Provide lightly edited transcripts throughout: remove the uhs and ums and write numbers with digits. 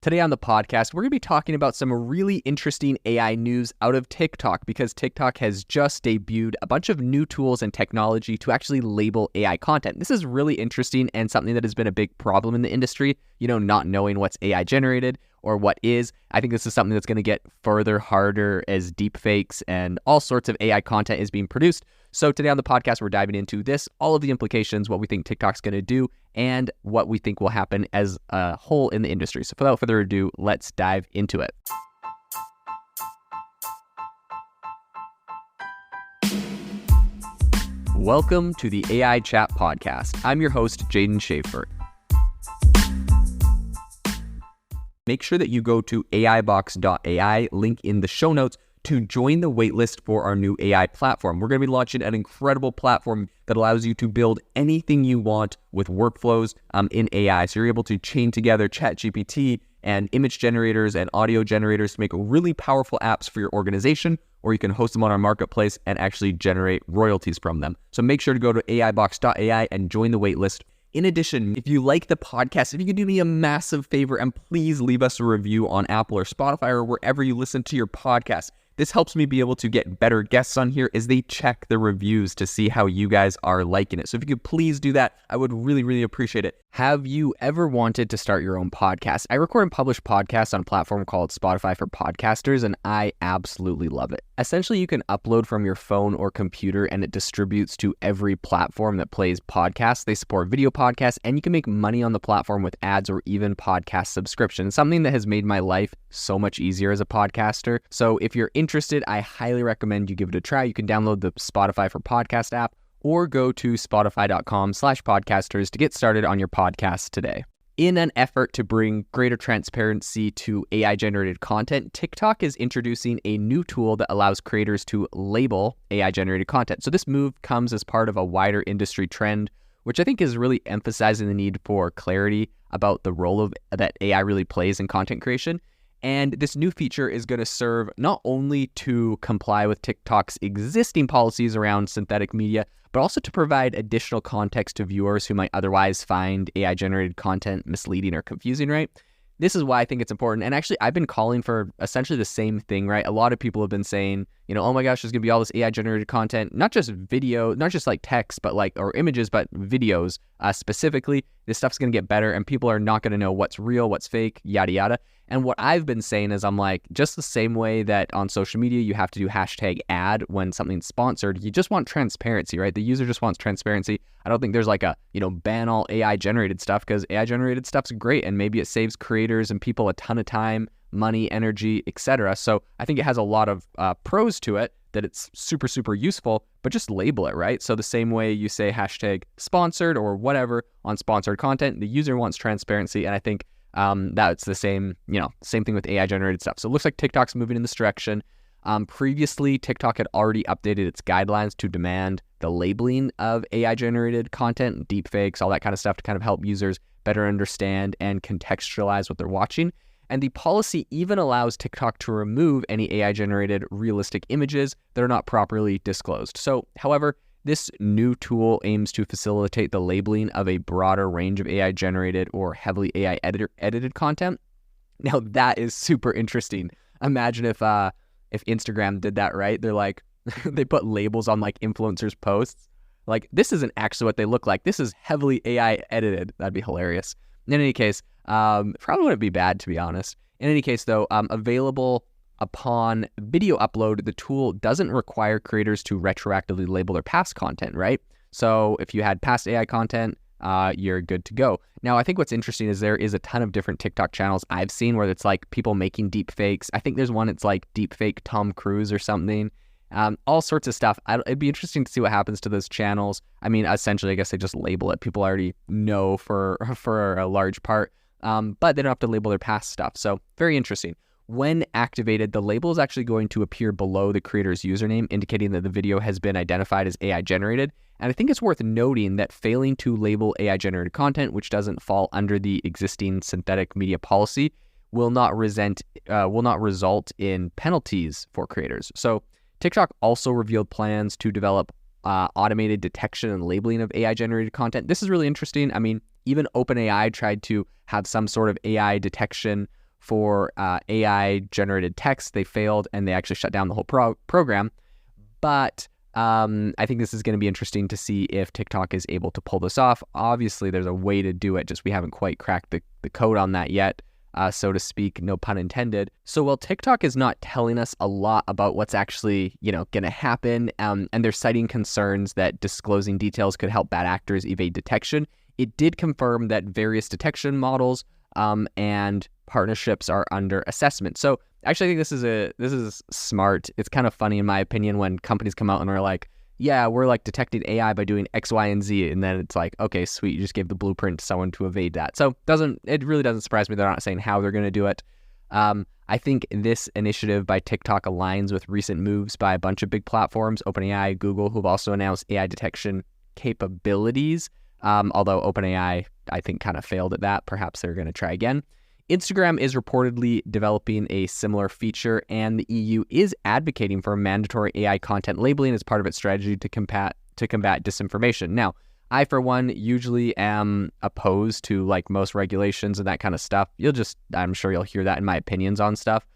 Today on the podcast, we're going to be talking about some really interesting AI news out of TikTok because TikTok has just debuted a bunch of new tools and technology to actually label AI content. This is really interesting and something that has been a big problem in the industry, not knowing what's AI generated or what is. I think this is something that's going to get further harder as deepfakes and all sorts of AI content is being produced. So today on the podcast, we're diving into this, all of the implications, what we think TikTok's going to do, and what we think will happen as a whole in the industry. So without further ado, let's dive into it. Welcome to the AI Chat Podcast. I'm your host, Jaden Schaefer. Make sure that you go to aibox.ai, link in the show notes, to join the waitlist for our new AI platform. We're going to be launching an incredible platform that allows you to build anything you want with workflows in AI. So you're able to chain together ChatGPT and image generators and audio generators to make really powerful apps for your organization, or you can host them on our marketplace and actually generate royalties from them. So make sure to go to aibox.ai and join the waitlist. In addition, if you like the podcast, if you could do me a massive favor and please leave us a review on Apple or Spotify or wherever you listen to your podcast. This helps me be able to get better guests on here as they check the reviews to see how you guys are liking it. So if you could please do that, I would really, really appreciate it. Have you ever wanted to start your own podcast? I record and publish podcasts on a platform called Spotify for Podcasters, and I absolutely love it. Essentially, you can upload from your phone or computer, and it distributes to every platform that plays podcasts. They support video podcasts, and you can make money on the platform with ads or even podcast subscriptions, something that has made my life so much easier as a podcaster. So if you're interested, I highly recommend you give it a try. You can download the Spotify for Podcast app or go to spotify.com/podcasters to get started on your podcast today. In an effort to bring greater transparency to AI-generated content, TikTok is introducing a new tool that allows creators to label AI-generated content. So this move comes as part of a wider industry trend, which I think is really emphasizing the need for clarity about the role that AI really plays in content creation. And this new feature is going to serve not only to comply with TikTok's existing policies around synthetic media, but also to provide additional context to viewers who might otherwise find AI-generated content misleading or confusing, right? This is why I think it's important. And actually, I've been calling for essentially the same thing, right? A lot of people have been saying, oh my gosh, there's going to be all this AI-generated content, not just video, not just like text, but or images, but videos specifically. This stuff's going to get better and people are not going to know what's real, what's fake, yada, yada. And what I've been saying is I'm like, just the same way that on social media, you have to do hashtag ad when something's sponsored, you just want transparency, right? The user just wants transparency. I don't think there's like a, ban all AI generated stuff because AI generated stuff's great. And maybe it saves creators and people a ton of time, money, energy, etc. So I think it has a lot of pros to it that it's super, super useful, but just label it, right? So the same way you say hashtag sponsored or whatever on sponsored content, the user wants transparency. And I think that's the same, same thing with AI generated stuff. So it looks like TikTok's moving in this direction. Previously, TikTok had already updated its guidelines to demand the labeling of AI generated content, deepfakes, all that kind of stuff to kind of help users better understand and contextualize what they're watching. And the policy even allows TikTok to remove any AI-generated realistic images that are not properly disclosed. So, however, this new tool aims to facilitate the labeling of a broader range of AI-generated or heavily AI-edited content. Now, that is super interesting. Imagine if Instagram did that, right? They're like, they put labels on like influencers' posts. Like, this isn't actually what they look like. This is heavily AI-edited. That'd be hilarious. In any case, probably wouldn't be bad, to be honest. In any case, though, available upon video upload, the tool doesn't require creators to retroactively label their past content, right? So if you had past AI content, you're good to go. Now, I think what's interesting is there is a ton of different TikTok channels I've seen where it's like people making deep fakes. I think there's one that's like deep fake Tom Cruise or something. All sorts of stuff. It'd be interesting to see what happens to those channels. I mean, essentially, I guess they just label it. People already know for a large part, but they don't have to label their past stuff. So very interesting. When activated, the label is actually going to appear below the creator's username, indicating that the video has been identified as AI generated. And I think it's worth noting that failing to label AI generated content, which doesn't fall under the existing synthetic media policy, will not result in penalties for creators. So TikTok also revealed plans to develop automated detection and labeling of AI-generated content. This is really interesting. I mean, even OpenAI tried to have some sort of AI detection for AI-generated text. They failed, and they actually shut down the whole program. But I think this is going to be interesting to see if TikTok is able to pull this off. Obviously, there's a way to do it, just we haven't quite cracked the code on that yet, so to speak, no pun intended. So while TikTok is not telling us a lot about what's actually, going to happen, and they're citing concerns that disclosing details could help bad actors evade detection, it did confirm that various detection models and partnerships are under assessment. So actually, I think this is smart. It's kind of funny, in my opinion, when companies come out and are like, yeah, we're like detecting AI by doing X, Y, and Z. And then it's like, okay, sweet, you just gave the blueprint to someone to evade that. So it really doesn't surprise me they're not saying how they're going to do it. I think this initiative by TikTok aligns with recent moves by a bunch of big platforms, OpenAI, Google, who've also announced AI detection capabilities. Although OpenAI, I think, kind of failed at that. Perhaps they're going to try again. Instagram is reportedly developing a similar feature, and the EU is advocating for mandatory AI content labeling as part of its strategy to combat disinformation. Now, I, for one, usually am opposed to like most regulations and that kind of stuff. I'm sure you'll hear that in my opinions on stuff.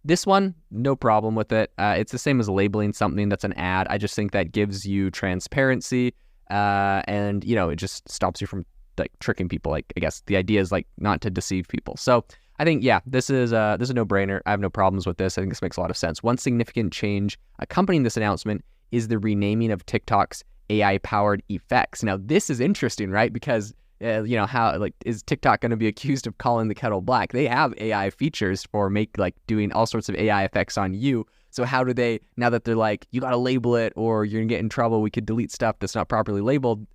This one, no problem with it. It's the same as labeling something that's an ad. I just think that gives you transparency. And it just stops you from like tricking people. Like, I guess the idea is like not to deceive people. So I think, yeah, this is a no-brainer. I have no problems with this. I think this makes a lot of sense. One significant change accompanying this announcement is the renaming of TikTok's AI-powered effects. Now, this is interesting, right? Because how is TikTok going to be accused of calling the kettle black? They have AI features for doing all sorts of AI effects on you. So how do they, now that they're like, you got to label it or you're going to get in trouble, we could delete stuff that's not properly labeled.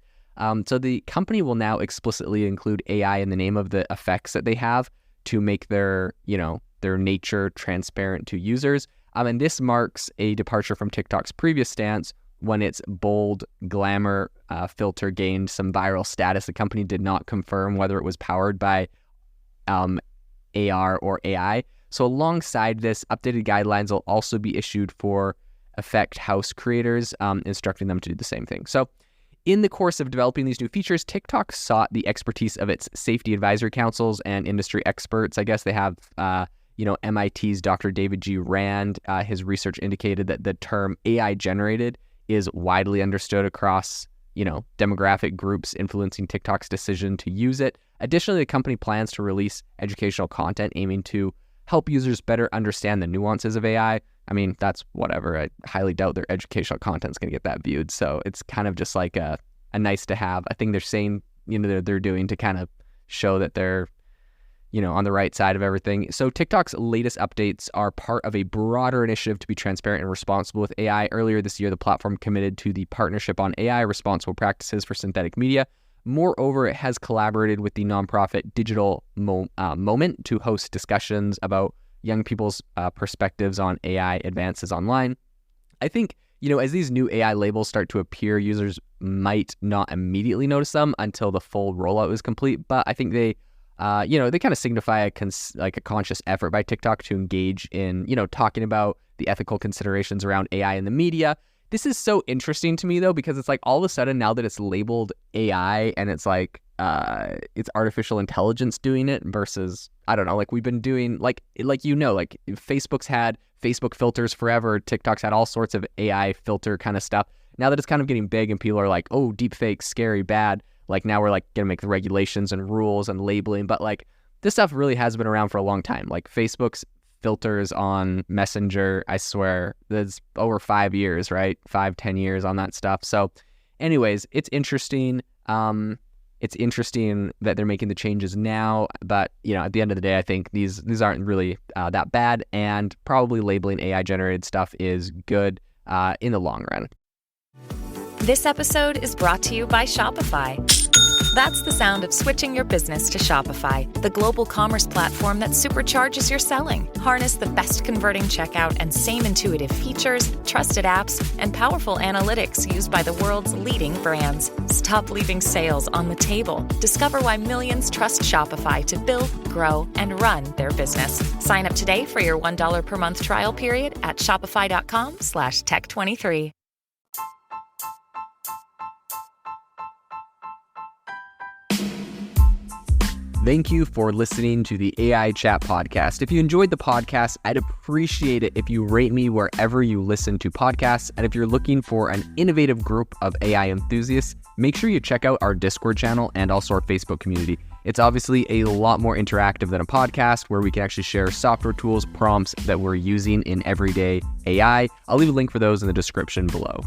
So the company will now explicitly include AI in the name of the effects that they have to make their nature transparent to users. And this marks a departure from TikTok's previous stance when its bold glamour filter gained some viral status. The company did not confirm whether it was powered by AR or AI. So alongside this, updated guidelines will also be issued for Effect House creators, instructing them to do the same thing. So in the course of developing these new features, TikTok sought the expertise of its safety advisory councils and industry experts. I guess they have, MIT's Dr. David G. Rand. His research indicated that the term AI generated is widely understood across, demographic groups, influencing TikTok's decision to use it. Additionally, the company plans to release educational content aiming to help users better understand the nuances of AI. I mean, that's whatever. I highly doubt their educational content's going to get that viewed. So it's kind of just like a nice to have. I think they're saying, they're doing to kind of show that they're, on the right side of everything. So TikTok's latest updates are part of a broader initiative to be transparent and responsible with AI. Earlier this year, the platform committed to the Partnership on AI Responsible Practices for Synthetic Media. Moreover, it has collaborated with the nonprofit Digital Moment to host discussions about young people's perspectives on AI advances online. I think, as these new AI labels start to appear, users might not immediately notice them until the full rollout is complete. But I think they kind of signify a conscious effort by TikTok to engage in, talking about the ethical considerations around AI in the media. This is so interesting to me, though, because it's like all of a sudden now that it's labeled AI and it's like it's artificial intelligence doing it versus, I don't know, like we've been doing like Facebook's had Facebook filters forever. TikTok's had all sorts of AI filter kind of stuff. Now that it's kind of getting big and people are like, oh, deep fake, scary, bad. Like now we're like going to make the regulations and rules and labeling. But like this stuff really has been around for a long time. Like Facebook's filters on Messenger, I swear, there's over 5 years, right? 5-10 years on that stuff. So anyways, it's interesting. It's interesting that they're making the changes now, but at the end of the day, I think these aren't really that bad, and probably labeling AI generated stuff is good in the long run. This episode is brought to you by Shopify. That's the sound of switching your business to Shopify, the global commerce platform that supercharges your selling. Harness the best converting checkout and same intuitive features, trusted apps, and powerful analytics used by the world's leading brands. Stop leaving sales on the table. Discover why millions trust Shopify to build, grow, and run their business. Sign up today for your $1 per month trial period at shopify.com/tech23. Thank you for listening to the AI Chat Podcast. If you enjoyed the podcast, I'd appreciate it if you rate me wherever you listen to podcasts. And if you're looking for an innovative group of AI enthusiasts, make sure you check out our Discord channel and also our Facebook community. It's obviously a lot more interactive than a podcast where we can actually share software tools, prompts that we're using in everyday AI. I'll leave a link for those in the description below.